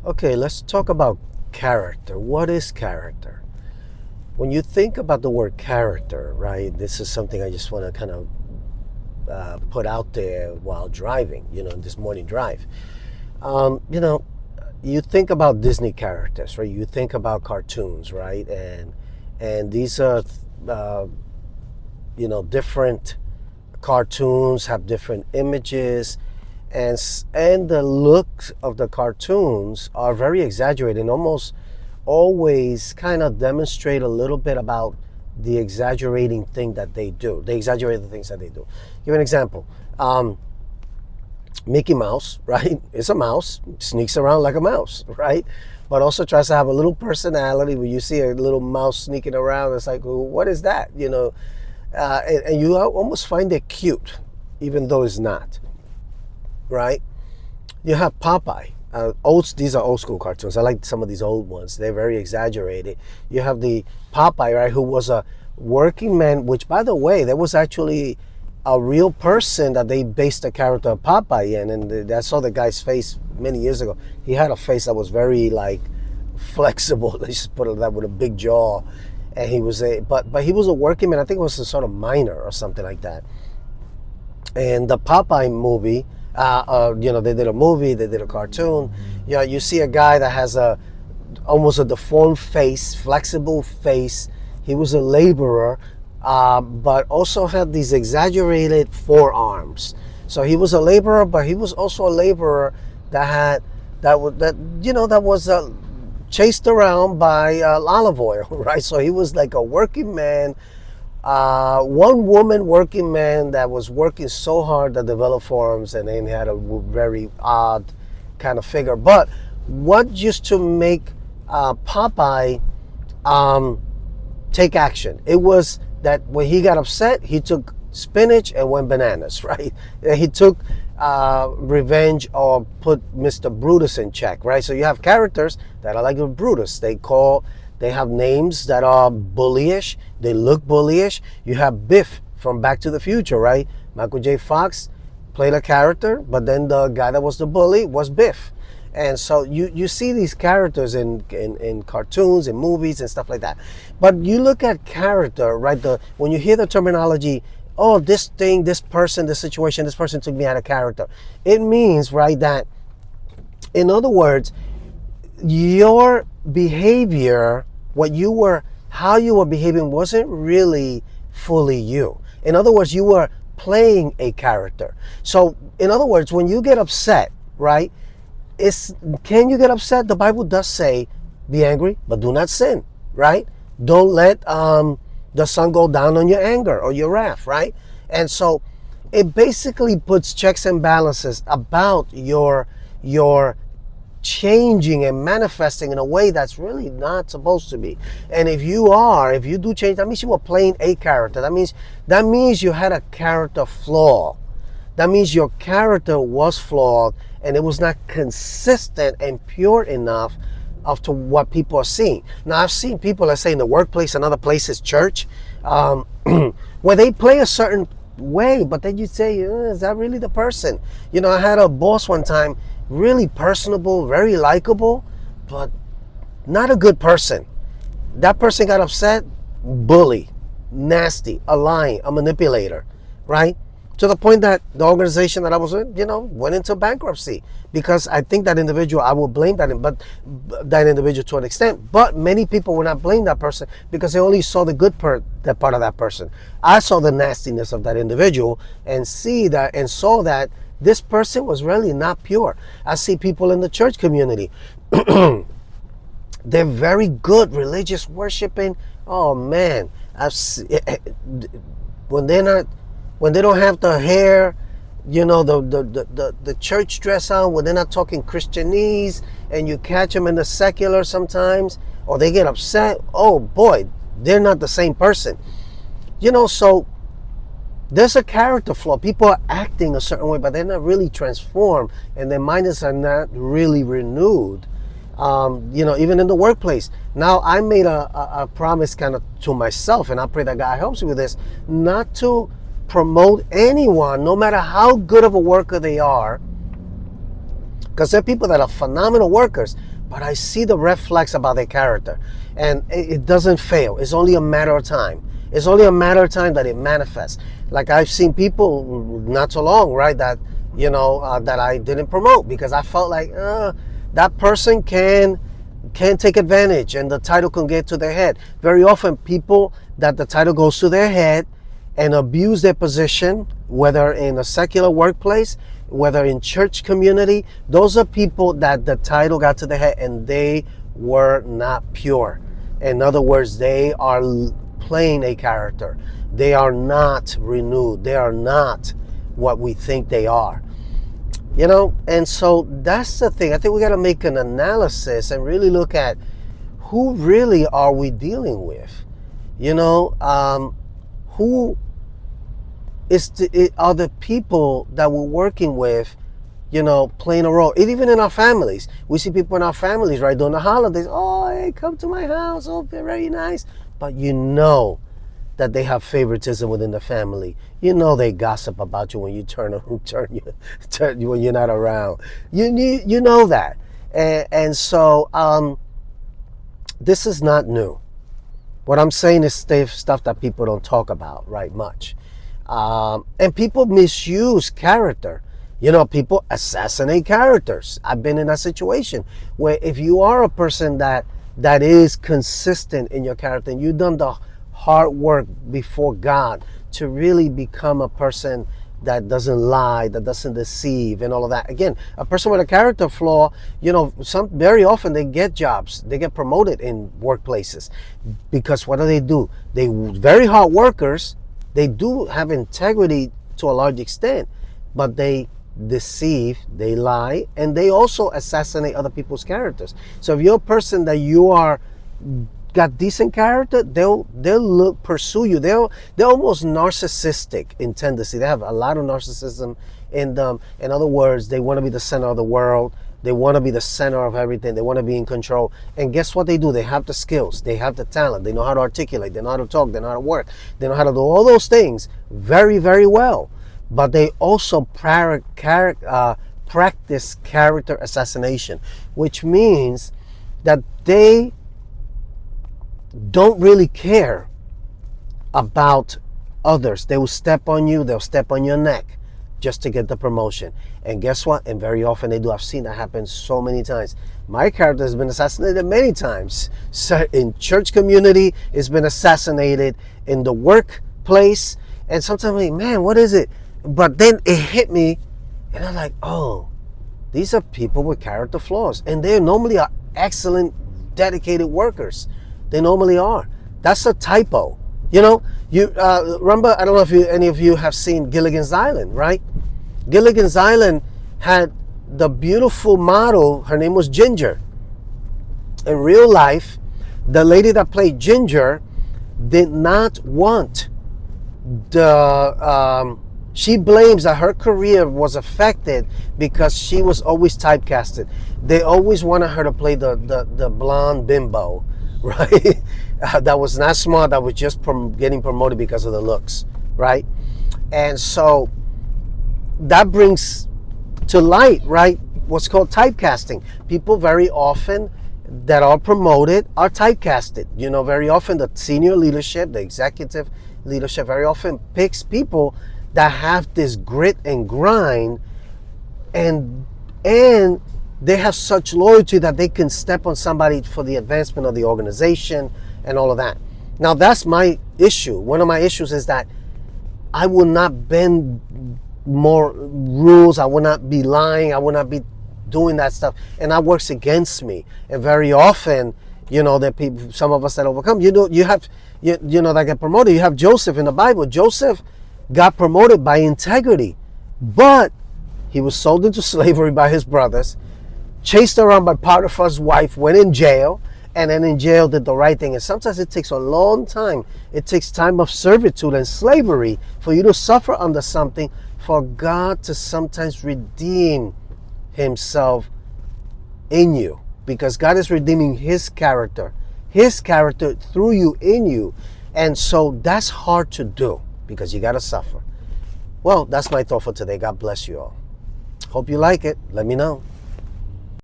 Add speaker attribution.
Speaker 1: Okay, let's talk about character. What is character? When you think about the word character, right, this is something I just want to kind of put out there while driving, in this morning drive. Um, you know, you think about Disney characters, right? You think about cartoons, right? And these are, uh, different cartoons have different images, and the looks of the cartoons are very exaggerated and almost always kind of demonstrate a little bit about the exaggerating thing that they do. They exaggerate the things that they do. Give an example. Mickey Mouse, right, is a mouse, sneaks around like a mouse, right? But also tries to have a little personality. When you see a little mouse sneaking around, it's like, well, what is that? And you almost find it cute, even though it's not, right? You have Popeye. These are old school cartoons. I like some of these old ones. They're very exaggerated. You have the Popeye, right, who was a working man, which, by the way, there was actually a real person that they based the character of Popeye in. And I saw the guy's face many years ago. He had a face that was very, like, flexible. Let's just put it that, with a big jaw. And he was but he was a working man. I think it was a sort of miner or something like that. And the Popeye movie, they did a movie, they did a cartoon. You see a guy that has almost a deformed face, flexible face. He was a laborer, but also had these exaggerated forearms. So he was a laborer, but he was also a laborer that was chased around by olive oil, right? So he was like a working man, one woman working man that was working so hard to develop forearms, and then had a very odd kind of figure. But what used to make Popeye take action? It was that when he got upset, he took spinach and went bananas, right? He took revenge or put Mr. Brutus in check, right? So you have characters that are like Brutus. They have names that are bullyish. They look bullyish. You have Biff from Back to the Future, right? Michael J. Fox played a character, but then the guy that was the bully was Biff. And so you see these characters in cartoons and movies and stuff like that. But you look at character, right? When you hear the terminology, oh, this thing, this person, this situation, this person took me out of character. It means, right, that, in other words, your behavior, how you were behaving wasn't really fully you. In other words, you were playing a character. So, in other words, when you get upset, right, can you get upset? The Bible does say, be angry, but do not sin, right? Don't let the sun go down on your anger or your wrath, right? And so it basically puts checks and balances about your changing and manifesting in a way that's really not supposed to be. And if you do change, that means you were playing a character. That means you had a character flaw. That means your character was flawed and it was not consistent and pure enough of to what people are seeing. Now, I've seen people, let's say in the workplace and other places, church, where they play a certain way, but then you say, is that really the person? I had a boss one time, really personable, very likable, but not a good person. That person got upset, bully, nasty, a lying, a manipulator, right? To the point that the organization that I was in, went into bankruptcy, because I think that individual, I will blame that individual to an extent, but many people will not blame that person because they only saw the good part of that person. I saw the nastiness of that individual and saw that this person was really not pure. I see people in the church community. They're very good religious worshiping. Oh man, when they don't have the hair, the church dress on, when they're not talking Christianese, and you catch them in the secular sometimes, or they get upset. Oh boy, they're not the same person. So there's a character flaw. People are acting a certain way, but they're not really transformed, and their minds are not really renewed. Even in the workplace. Now, I made a promise kind of to myself, and I pray that God helps me with this, not to promote anyone, no matter how good of a worker they are, because there are people that are phenomenal workers, but I see the red flags about their character, and it doesn't fail. It's only a matter of time. It's only a matter of time that it manifests. Like I've seen people not so long, right, that that I didn't promote because I felt like that person can take advantage and the title can get to their head. Very often people that the title goes to their head and abuse their position, whether in a secular workplace, whether in church community, those are people that the title got to their head and they were not pure. In other words, they are playing a character. They are not renewed. They are not what we think they are. And so that's the thing. I think we got to make an analysis and really look at who really are we dealing with. Who are the people that we're working with, playing a role. Even in our families, we see people in our families, right, during the holidays. Oh, hey, come to my house. Oh, very nice. But that they have favoritism within the family. They gossip about you when you turn when you're not around. You know that, and so this is not new. What I'm saying is stuff that people don't talk about right much, and people misuse character. People assassinate characters. I've been in a situation where if you are a person that is consistent in your character and you've done the hard work before God to really become a person that doesn't lie, that doesn't deceive, and all of that. Again, a person with a character flaw, very often they get jobs, they get promoted in workplaces because what do? They very hard workers. They do have integrity to a large extent, but they deceive, they lie, and they also assassinate other people's characters. So if you're a person that you are got decent character, they'll pursue you. They're almost narcissistic in tendency. They have a lot of narcissism in them. In other words, they want to be the center of the world. They want to be the center of everything. They want to be in control. And guess what they do? They have the skills. They have the talent. They know how to articulate. They know how to talk. They know how to work. They know how to do all those things very, very well. But they also practice character assassination, which means that they don't really care about others. They will step on you. They'll step on your neck just to get the promotion. And guess what? And very often they do. I've seen that happen so many times. My character has been assassinated many times. So in church community, it's been assassinated in the workplace. And sometimes I'm like, man, what is it? But then it hit me and I'm like, oh, these are people with character flaws. And they normally are excellent, dedicated workers. They normally are. That's a typo. You remember, I don't know if any of you have seen Gilligan's Island, right? Gilligan's Island had the beautiful model. Her name was Ginger. In real life, the lady that played Ginger did not want she blames that her career was affected because she was always typecasted. They always wanted her to play the blonde bimbo, right? That was not smart, that was just getting promoted because of the looks, right? And so that brings to light, right, what's called typecasting. People very often that are promoted are typecasted. Very often the senior leadership, the executive leadership very often picks people that have this grit and grind, and they have such loyalty that they can step on somebody for the advancement of the organization and all of that. Now that's my issue. One of my issues is that I will not bend more rules. I will not be lying. I will not be doing that stuff, and that works against me. And very often, that people, some of us that overcome, you have that get promoted. You have Joseph in the Bible. Joseph got promoted by integrity, but he was sold into slavery by his brothers, chased around by Potiphar's wife, went in jail, and then in jail did the right thing. And sometimes it takes a long time. It takes time of servitude and slavery for you to suffer under something, for God to sometimes redeem himself in you, because God is redeeming his character through you, in you. And so that's hard to do because you got to suffer. Well, that's my thought for today. God bless you all. Hope you like it. Let me know.